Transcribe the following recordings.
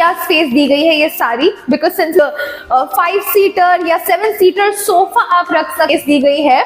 Area space दी गई है ये सारी, बिकॉज सिंस 5 सीटर या 7 सीटर सोफा आप रख सकते दी गई है।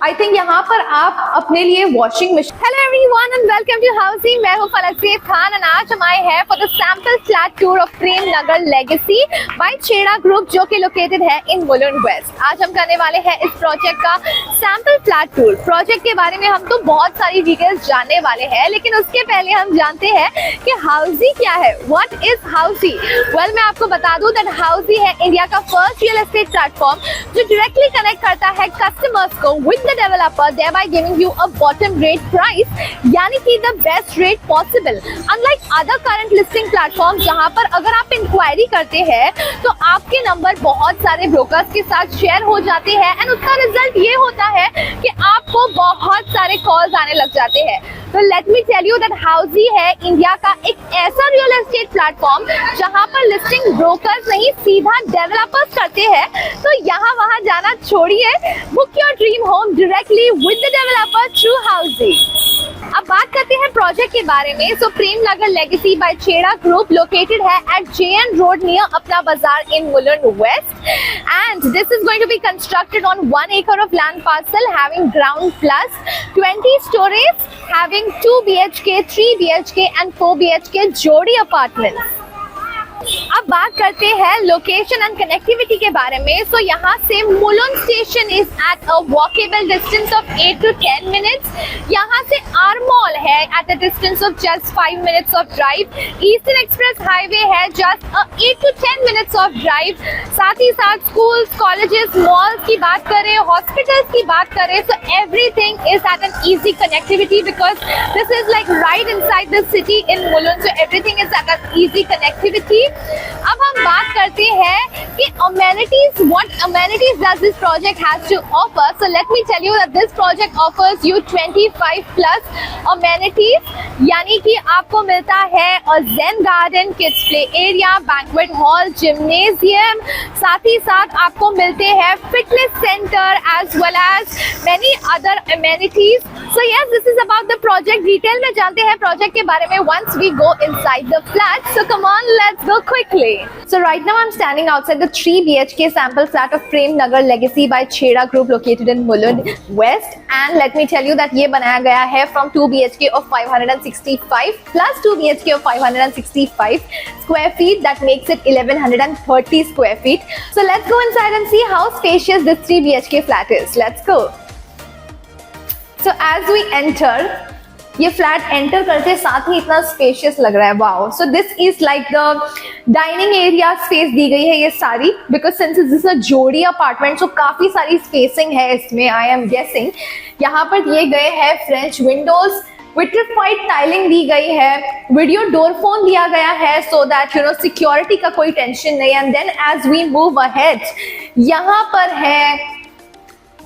आई थिंक यहाँ पर आप अपने लिए washing machine. Hello everyone and welcome to housing. मैं हूँ फलकसेब खान एंड आज हम आए हैं for the sample flat tour of Prem Nagar legacy by Chheda group, जो कि लोकेटेड है इन मुलुंड वेस्ट। आज हम करने वाले हैं इस प्रोजेक्ट का सैंपल फ्लैट टूर। प्रोजेक्ट के बारे में हम तो बहुत सारी डिटेल्स जानने वाले हैं, लेकिन उसके पहले हम जानते हैं कि हाउसी क्या है। What is हाउसी? वेल, मैं आपको बता दूं दैट हाउसी है इंडिया का फर्स्ट रियल एस्टेट प्लेटफॉर्म जो डायरेक्टली कनेक्ट करता है कस्टमर्स को with the developer, thereby giving you a bottom rate price, यानी कि the best rate possible. Unlike other current listing platforms, जहां पर अगर आप इंक्वायरी करते हैं तो आपके नंबर बहुत सारे ब्रोकर्स के साथ शेयर हो जाते हैं एंड उसका रिजल्ट ये होता है कि आपको बहुत सारे कॉल्स आने लग जाते हैं। तो let me tell you that Housiey है इंडिया का एक ऐसा रियल एस्टेट प्लेटफॉर्म जहां पर लिस्टिंग ब्रोकर्स नहीं, सीधा डेवलपर्स करते हैं। तो यहाँ वहां जाना छोड़िए, book your dream home directly with the developer through Housiey. अब बात करते हैं प्रोजेक्ट के बारे में। So Prem Nagar legacy by Chheda group located है at JN road near Apna Bazaar in Mulund west, and this is going to be constructed on 1 acre of land parcel having ground plus 20 stories, having 2 BHK, 3 BHK and 4 BHK जोड़ी apartments. अब बात करते हैं location and connectivity के बारे में। So यहाँ से Mulund station is at a walkable distance of 8 to 10 minutes. यहाँ से आरमॉल है at a distance of just 5 minutes of drive. Eastern express highway है just 8 to 10 minutes of drive. साथ ही साथ स्कूल्स, कॉलेजेस, मॉल्स की बात करें, हॉस्पिटल्स की बात करें, so everything is at an easy connectivity because this is like right inside the city in Mulund, so everything is at an easy connectivity. अब हम बात करते हैं कि amenities, what amenities does this project has to offer? So let me tell you that this project offers you 25 plus amenities, यानी कि आपको मिलता है zen garden, kids play area, banquet hall, gymnasium, साथ ही साथ आपको मिलते हैं fitness center as well as many other amenities. So yes, this is about the project. Detail में जानते हैं प्रोजेक्ट के बारे में once we go inside the flat. So come on, let's go quickly. So right now I'm standing outside the 3 BHK sample flat of Prem Nagar Legacy by Chheda Group located in Mulund West. And let me tell you that ये बनाया गया है from 2 BHK of 565 plus 2 BHK of 565 square feet. That makes it 1130 square feet. So let's go inside and see how spacious this 3 BHK flat is. Let's go. So as we enter, ये flat enter करते साथ ही इतना spacious लग रहा है। Wow! So this is like the dining area space दी गई है ये सारी, because since this is a जोड़ी अपार्टमेंट, सो काफी सारी स्पेसिंग है इसमें। आई एम गेसिंग यहाँ पर दिए गए हैं फ्रेंच विंडोज, विट्रिफाइड टाइलिंग दी गई है, वीडियो डोर फोन दिया गया है so that you know security का कोई टेंशन नहीं। And then as we move ahead, यहाँ पर है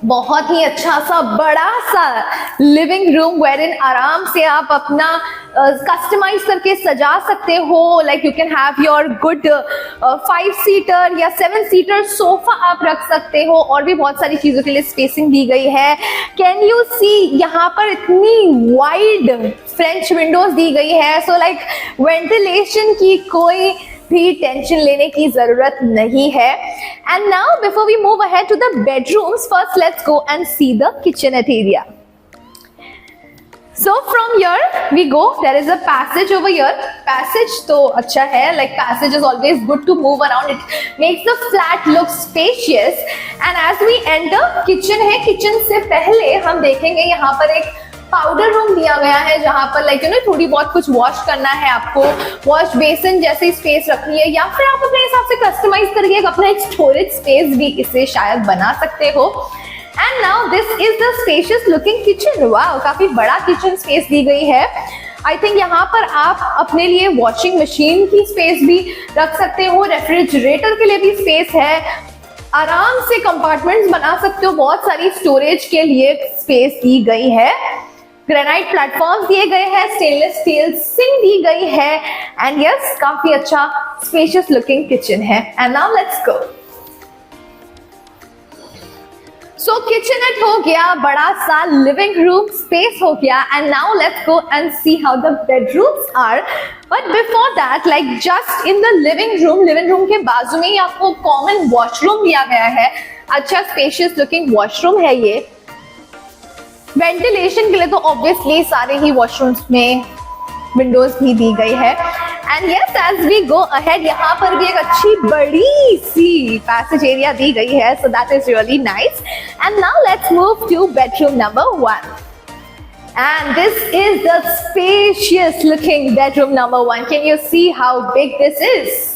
बहुत ही अच्छा सा बड़ा सा लिविंग रूम वेरिन आराम से आप अपना कस्टमाइज करके सजा सकते हो। Like you can have your good 5 seater या 7 सीटर सोफा आप रख सकते हो, और भी बहुत सारी चीजों के लिए स्पेसिंग दी गई है। कैन यू सी यहाँ पर इतनी वाइड फ्रेंच विंडोज दी गई है, सो लाइक वेंटिलेशन की कोई भी टेंशन लेने की जरूरत नहीं है। And now before we move ahead to the bedrooms, first let's go and see the kitchenette area. So from here we go, there is a passage over here. Passage तो अच्छा है, like passage is always good to move around, it makes the flat look spacious. And as we enter, kitchen है। kitchen से पहले हम देखेंगे यहाँ पर एक पाउडर रूम दिया गया है जहां पर लाइक यू नो थोड़ी बहुत कुछ वॉश करना है, आपको वॉश बेसिन जैसी स्पेस रखनी है, या फिर आप अपने हिसाब से कस्टमाइज करके अपना एक स्टोरेज स्पेस भी इसे शायद बना सकते हो। And now this is the spacious looking kitchen. Wow, काफी बड़ा किचन स्पेस दी गई है। आई थिंक यहाँ पर आप अपने लिए वॉशिंग मशीन की स्पेस भी रख सकते हो, रेफ्रिजरेटर के लिए भी स्पेस है, आराम से कंपार्टमेंट्स बना सकते हो, बहुत सारी स्टोरेज के लिए स्पेस दी गई है। ग्रेनाइट प्लेटफॉर्म दिए गए हैं, स्टेनलेस स्टील सिंक दी गई है, एंड यस काफी अच्छा स्पेशियस लुकिंग किचन है। And now let's go. So kitchenette हो गया, बड़ा सा living room space हो गया, and now let's go and see how the bedrooms are. But before that, like just in the living room के बाजू में ही आपको common washroom दिया गया है. अच्छा spacious looking washroom है ये. वेंटिलेशन के लिए तो ऑब्वियसली सारे ही वॉशरूम्स में विंडोज भी दी गई है. And yes, as we go ahead यहाँ पर भी एक अच्छी बड़ी सी पैसेज एरिया दी गई है, so that is really nice. And now let's move to bedroom number 1. And this is the spacious looking bedroom number 1. Can you see how big this is?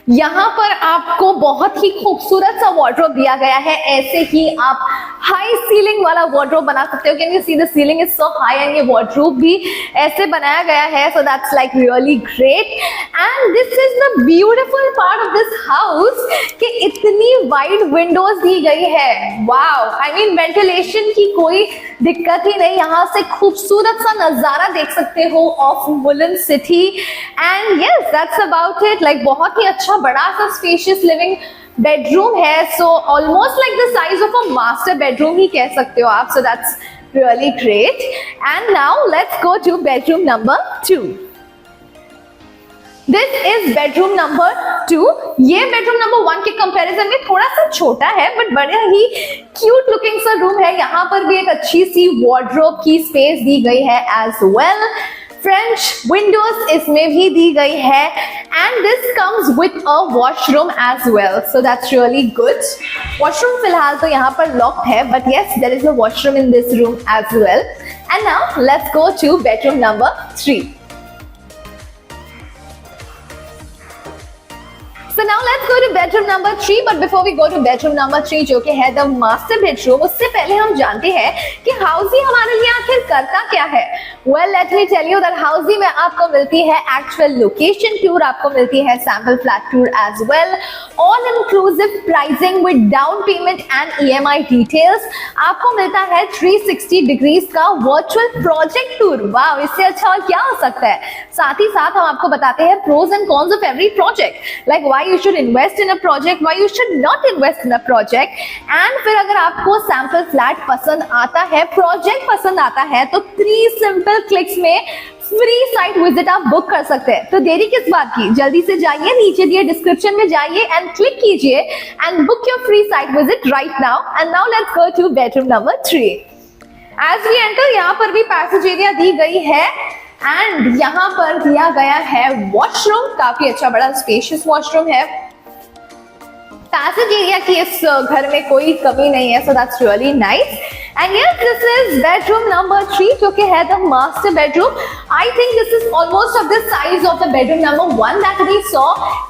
यहाँ पर आपको बहुत ही खूबसूरत सा वार्डरोब दिया गया है. ऐसे ही आप हाई सीलिंग वाला वार्डरोब बना सकते हो. Can you see the ceiling is so high and ये वार्डरोब भी ऐसे बनाया गया है. So that's like really great. And this is the beautiful part of this house कि इतनी वाइड विंडोज दी गई है. वाओ, आई मीन वेंटिलेशन की कोई दिक्कत ही नहीं. यहाँ से खूबसूरत सा नजारा देख सकते हो of Mulund city. And yes, that's about it. Like बहुत ही अच्छा बड़ा सा स्पेशियस लिविंग बेडरूम है. So almost like the size of a master bedroom ही कह सकते हो आप. So that's really great. And now let's go to bedroom number 2. This is bedroom number 2. ये बेडरूम नंबर 1 के कंपैरिजन में थोड़ा सा छोटा है, बट बड़ा ही क्यूट लुकिंग सा रूम है. यहाँ पर भी एक अच्छी सी वार्डरोब की स्पेस दी गई है एज वेल. फ्रेंच विंडोज इसमें भी दी गई है. And this comes with a washroom as well, so that's really good. Washroom फिलहाल तो यहाँ पर लॉक्ड है, but yes, there is a washroom in this room as well. And now let's go to bedroom number 3. So now let's go to bedroom number 3. But before we go to bedroom number 3, जो कि है the master bedroom, उससे पहले हम जानते हैं कि हाउसी हमारे लिए आखिर करता क्या है. Well, let me tell you that हाउसी में आपको मिलती है actual location tour, आपको मिलती है sample flat tour as well, all inclusive pricing with down payment and EMI details. आपको मिलता है 360 degrees का virtual project tour. वाह, इससे अच्छा और क्या हो सकता है. साथ ही साथ हम आपको बताते हैं pros and cons of every project, like why you should invest in a project, why you should not invest in a project. And फिर अगर आपको sample flat पसंद आता है, project पसंद आता है, तो 3 simple clicks में फ्री साइट विजिट आप बुक कर सकते हैं. तो देरी किस बात की, जल्दी से जाइए, नीचे दिए डिस्क्रिप्शन में जाइए एंड क्लिक कीजिए and book your free site visit right now. And now let's go to bedroom number 3. As we enter, यहाँ पर भी पैसेज एरिया दी गई है एंड यहाँ पर दिया गया है वॉशरूम. काफी अच्छा बड़ा स्पेशियस वॉशरूम है. पैसेज एरिया की इस घर में कोई कमी नहीं है, so that's really nice. And yes, this is bedroom number 3, जो कि है the master bedroom. I think this is almost of the size of the bedroom number 1 that we saw.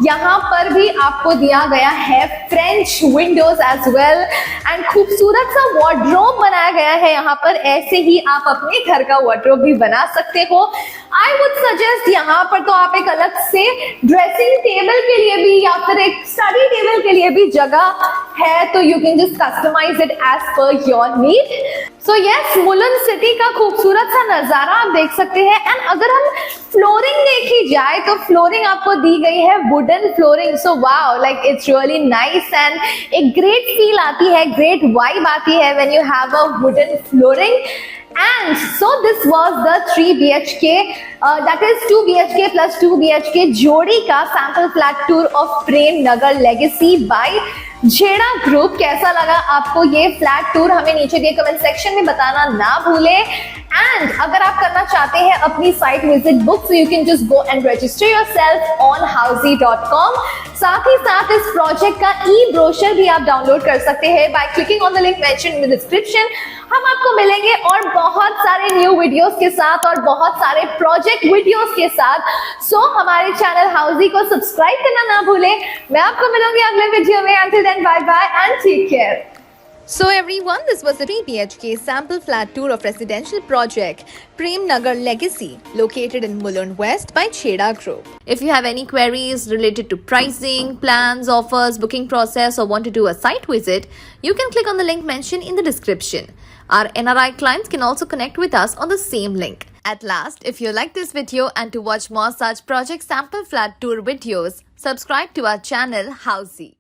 यहाँ पर भी आपको दिया गया है French windows as well and खूबसूरत सा वार्डरोब बनाया गया है यहाँ पर. ऐसे ही आप अपने घर का वार्डरोब भी बना सकते हो. आई वुड सजेस्ट यहाँ पर तो आप एक अलग से ड्रेसिंग टेबल के लिए भी या फिर एक स्टडी टेबल के लिए भी जगह है, तो you can just customise it as per your need. So yes, Mulund city का खूबसूरत सा नजारा आप देख सकते हैं. एंड अगर हम फ्लोरिंग देखी जाए तो फ्लोरिंग आपको दी गई है wooden flooring. So wow, like it's really nice and एक ग्रेट फील आती है, ग्रेट वाइब आती है when you have a wooden flooring. And so this was the 3 BHK, that is 2 BHK plus 2 BHK जोड़ी का sample flat tour of Prem Nagar legacy by छेड़ा group. कैसा लगा आपको ये फ्लैट टूर, हमें नीचे दिए कमेंट सेक्शन में बताना ना भूले. एंड अगर आप करना चाहते हैं अपनी site visit book, so you can just go and register yourself on housey.com. साथ ही साथ इस प्रोजेक्ट का ई ब्रोशर भी आप डाउनलोड कर सकते हैं by clicking on the link mentioned in the description. हम आपको मिलेंगे और बहुत सारे न्यू वीडियोस के साथ और बहुत सारे प्रोजेक्ट वीडियोस के साथ. सो हमारे चैनल हाउसी को सब्सक्राइब करना ना भूलें. मैं आपको मिलूंगी अगले वीडियो में. Until then, bye bye and take care. So everyone, this was a 3 BHK sample flat tour of residential project Prem Nagar Legacy, located in Mulund West by Chheda Group. If you have any queries related to pricing, plans, offers, booking process or want to do a site visit, you can click on the link mentioned in the description. Our NRI clients can also connect with us on the same link. At last, if you like this video and to watch more such project sample flat tour videos, subscribe to our channel Housey.